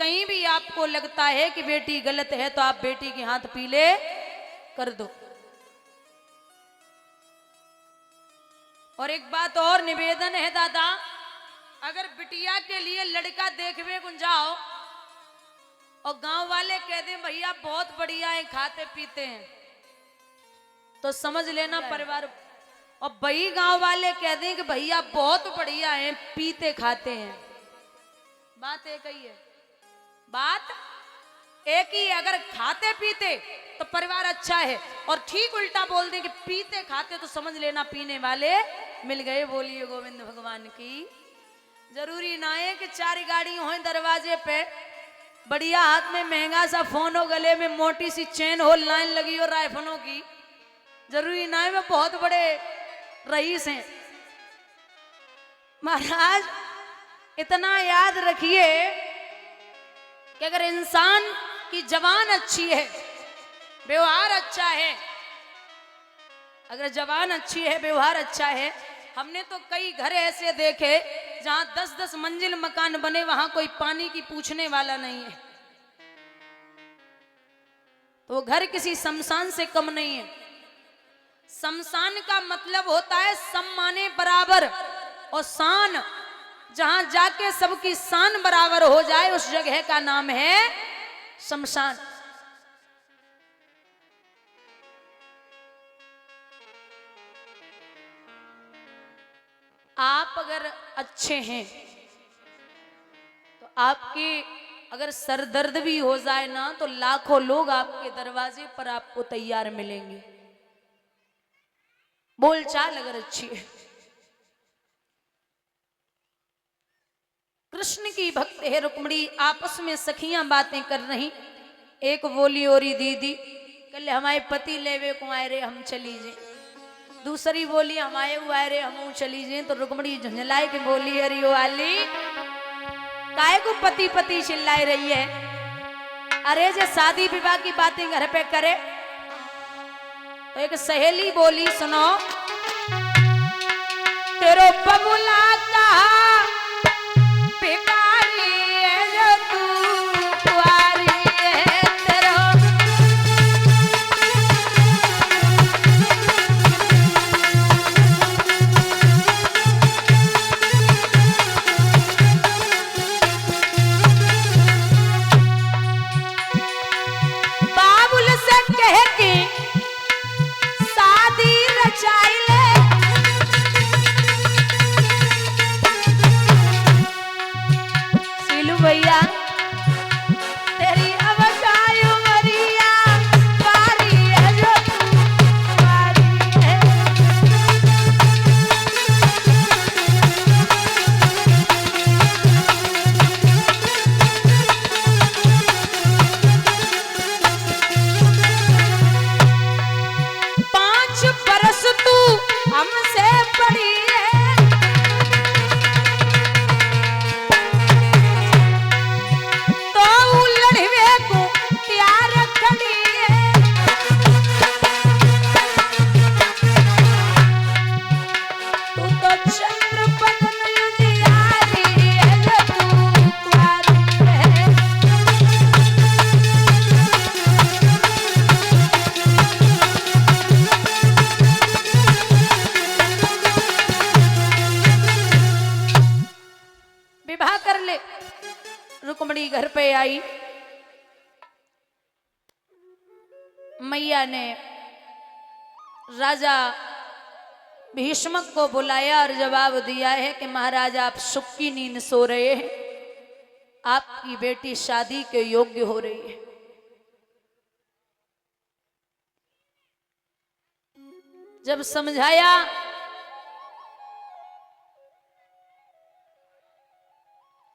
कहीं भी आपको लगता है कि बेटी गलत है तो आप बेटी के हाथ पीले कर दो। और एक बात और निवेदन है दादा, अगर बिटिया के लिए लड़का देखने को जाओ और गांव वाले कह दें भैया बहुत बढ़िया है, खाते पीते हैं, तो समझ लेना परिवार। और वही गांव वाले कह दें कि भैया बहुत बढ़िया है, पीते खाते हैं, बात एक ही है। बात एक ही है। अगर खाते पीते तो परिवार अच्छा है, और ठीक उल्टा बोल दें कि पीते खाते तो समझ लेना पीने वाले मिल गए। बोलिए गोविंद भगवान की। जरूरी ना है कि 4 गाड़ी हो दरवाजे पे, बढ़िया हाथ में महंगा सा फोन हो, गले में मोटी सी चेन हो, लाइन लगी हो राइफलों की। जरूरी ना है मैं बहुत बड़े रईस हैं। महाराज इतना याद रखिए कि अगर इंसान की जबान अच्छी है, व्यवहार अच्छा है, अगर जबान अच्छी है, व्यवहार अच्छा है। हमने तो कई घर ऐसे देखे जहां 10-10 मंजिल मकान बने, वहां कोई पानी की पूछने वाला नहीं है, तो वो घर किसी शमशान से कम नहीं है। शमशान का मतलब होता है सम्माने बराबर, और शान, जहां जाके सबकी शान बराबर हो जाए उस जगह का नाम है शमशान। आप अगर अच्छे हैं तो आपके अगर सर दर्द भी हो जाए ना, तो लाखों लोग आपके दरवाजे पर आपको तैयार मिलेंगे। बोलचाल अगर अच्छी है। कृष्ण की भक्त है रुक्मिणी, आपस में सखियां बातें कर रही। एक बोली ओरी दीदी कल हमारे पति लेवे को आए रे, हम चली जे। दूसरी बोली हमारे आए रे, हम चली जे। तो रुक्मिणी झंझलाए के बोली अरे वाली काय को पति पति चिल्लाए रही है? अरे जे शादी विवाह की बातें घर पे करे। तो एक सहेली बोली सुनो, तेरो बबुला कहा भिखारी है जो तू कुंवारी है, तेरो बाबुल से कह के शादी रचाई ले। भैया तेरी अवकाय उमरिया बारी है जो तुम्हारी है। पांच बरस तू हमसे बड़ी रुक्मिणी घर पे आई। मैया ने राजा भीष्मक को बुलाया और जवाब दिया है कि महाराज आप सुख की नींद सो रहे हैं, आपकी बेटी शादी के योग्य हो रही है। जब समझाया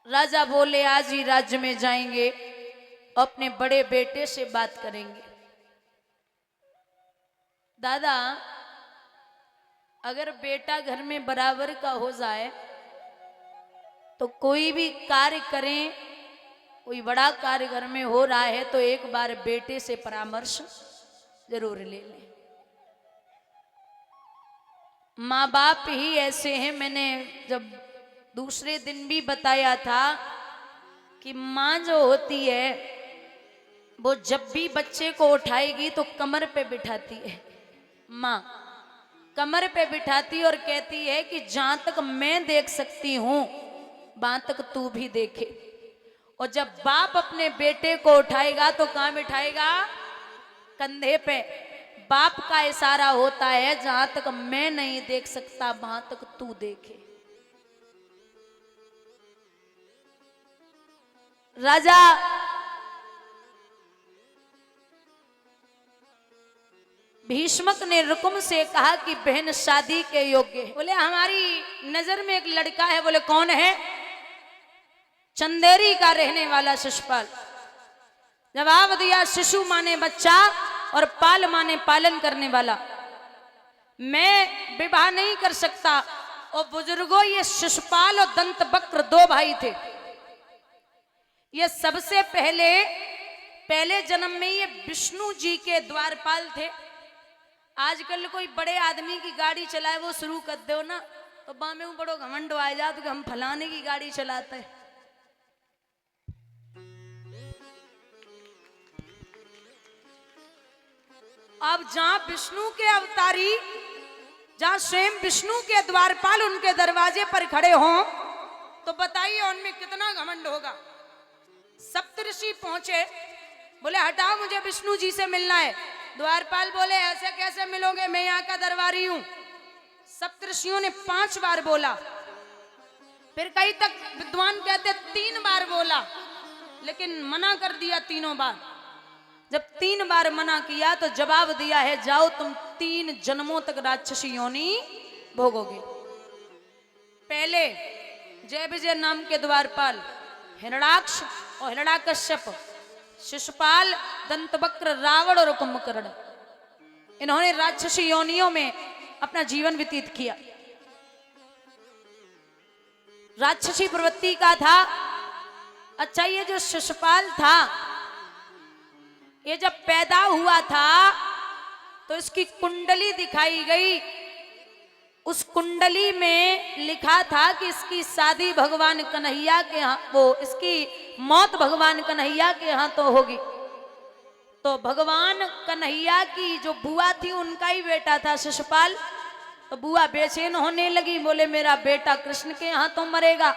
राजा बोले आज ही राज्य में जाएंगे, अपने बड़े बेटे से बात करेंगे। दादा अगर बेटा घर में बराबर का हो जाए तो कोई भी कार्य करें, कोई बड़ा कार्य घर में हो रहा है तो एक बार बेटे से परामर्श जरूर ले लें। माँ बाप ही ऐसे हैं। मैंने जब दूसरे दिन भी बताया था कि माँ जो होती है वो जब भी बच्चे को उठाएगी तो कमर पे बिठाती है। माँ कमर पे बिठाती और कहती है कि जहां तक मैं देख सकती हूं वहां तक तू भी देखे। और जब बाप अपने बेटे को उठाएगा तो कहां बिठाएगा? कंधे पे। बाप का इशारा होता है जहां तक मैं नहीं देख सकता वहां तक तू देखे। राजा भीष्मक ने रुकुम से कहा कि बहन शादी के योग्य है। बोले हमारी नजर में एक लड़का है। बोले कौन है? चंदेरी का रहने वाला शिशुपाल। जवाब दिया शिशु माने बच्चा और पाल माने पालन करने वाला। मैं विवाह नहीं कर सकता। और बुजुर्गों ये शिशुपाल और दंतवक्र दो भाई थे। ये सबसे पहले जन्म में ये विष्णु जी के द्वारपाल थे। आजकल कोई बड़े आदमी की गाड़ी चलाए वो शुरू कर दो ना तो बामे में बड़ो घमंड आ जाता कि हम फलाने की गाड़ी चलाते हैं। अब जहां विष्णु के अवतारी, जहां स्वयं विष्णु के द्वारपाल उनके दरवाजे पर खड़े हों तो बताइए उनमें कितना घमंड होगा। सप्तऋषि पहुंचे। बोले हटाओ मुझे विष्णु जी से मिलना है। द्वारपाल बोले ऐसे कैसे मिलोगे, मैं यहाँ का दरबारी हूं। सप्तऋषियों ने 5 बार बोला। फिर कई तक विद्वान कहते 3 बार बोला, लेकिन मना कर दिया तीनों बार। जब 3 बार मना किया तो जवाब दिया है जाओ तुम 3 जन्मों तक राक्षसी योनि भोगोगे। पहले जय विजय नाम के द्वारपाल हिरणाक्ष और हिरणाकश्यप, शिशुपाल, दंतवक्र, रावण और कुंभकर्ण, इन्होंने राक्षसी योनियों में अपना जीवन व्यतीत किया। राक्षसी प्रवृत्ति का था। अच्छा ये जो शिशुपाल था ये जब पैदा हुआ था तो इसकी कुंडली दिखाई गई। उस कुंडली में लिखा था कि इसकी शादी भगवान कन्हैया के इसकी मौत भगवान कन्हैया के हाथों होगी। तो भगवान कन्हैया की जो बुआ थी उनका ही बेटा था शिशुपाल। तो बुआ बेचैन होने लगी। बोले मेरा बेटा कृष्ण के हाथों मरेगा।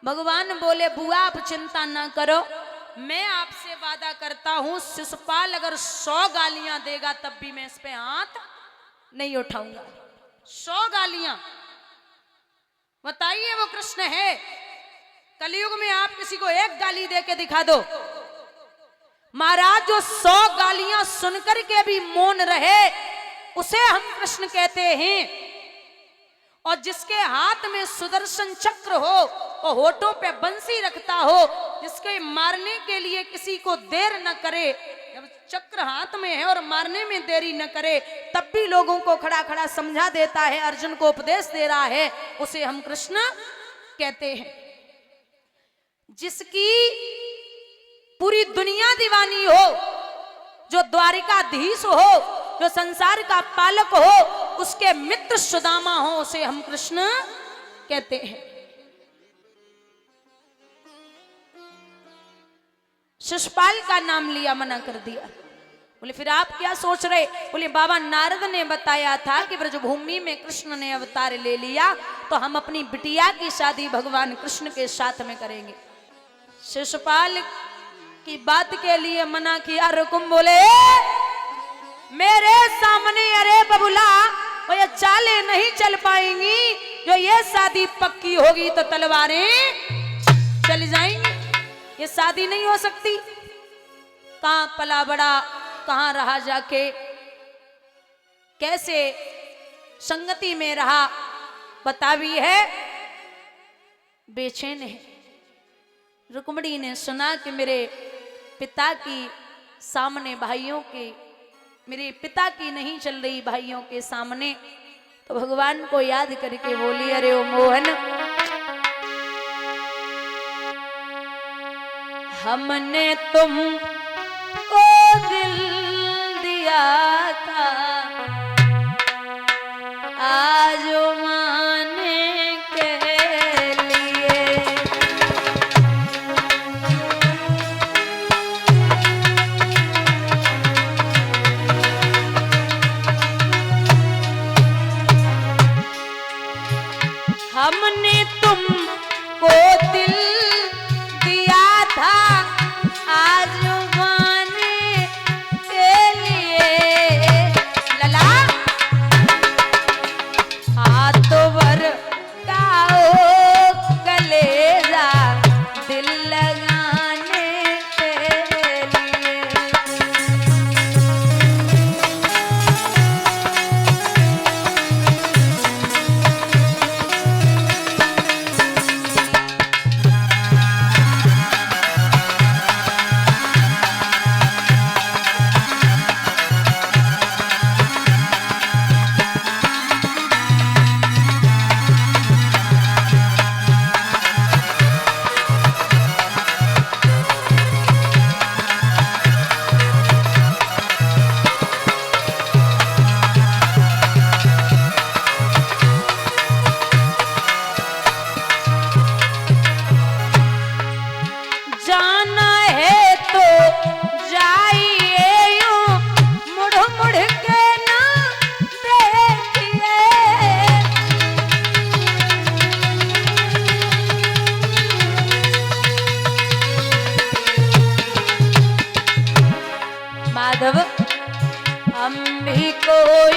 भगवान बोले बुआ आप चिंता ना करो, मैं आपसे वादा करता हूं शिशुपाल अगर 100 गालियां देगा तब भी मैं इस पे हाथ नहीं उठाऊंगा। 100 गालियां। बताइए वो कृष्ण है। कलयुग में आप किसी को 1 गाली दे के दिखा दो। महाराज जो 100 गालियां सुनकर के भी मौन रहे उसे हम कृष्ण कहते हैं। और जिसके हाथ में सुदर्शन चक्र हो और होठों पे बंसी रखता हो, जिसके मारने के लिए किसी को देर न करे, जब चक्र हाथ में है और मारने में देरी न करे तब भी लोगों को खड़ा खड़ा समझा देता है, अर्जुन को उपदेश दे रहा है, उसे हम कृष्ण कहते हैं। जिसकी पूरी दुनिया दीवानी हो, जो द्वारिकाधीश हो, जो संसार का पालक हो, उसके मित्र सुदामा हो, उसे हम कृष्ण कहते हैं। शिशुपाल का नाम लिया, मना कर दिया। बोले फिर आप क्या सोच रहे? बोले बाबा नारद ने बताया था कि ब्रजभूमि में कृष्ण ने अवतार ले लिया तो हम अपनी बिटिया की शादी भगवान कृष्ण के साथ में करेंगे। शिशुपाल की बात के लिए मना किया। रुकुम बोले मेरे सामने अरे बबुला वो ये चालें नहीं चल पाएंगी, जो ये शादी पक्की होगी तो तलवारें चल जाएंगी। ये शादी नहीं हो सकती। कहां पला बड़ा, कहां रहा जाके, कैसे संगति में रहा, बता भी है। बेचैन है। रुक्मणी ने सुना कि मेरे पिता की सामने भाइयों के, मेरे पिता की नहीं चल रही भाइयों के सामने, तो भगवान को याद करके बोली अरे ओ मोहन, हमने तुमको दिल दिया था, आज माने के लिए जाना है तो जाइए यूं मुड़ मुड़ के ना देखिए। माधव हम भी कोई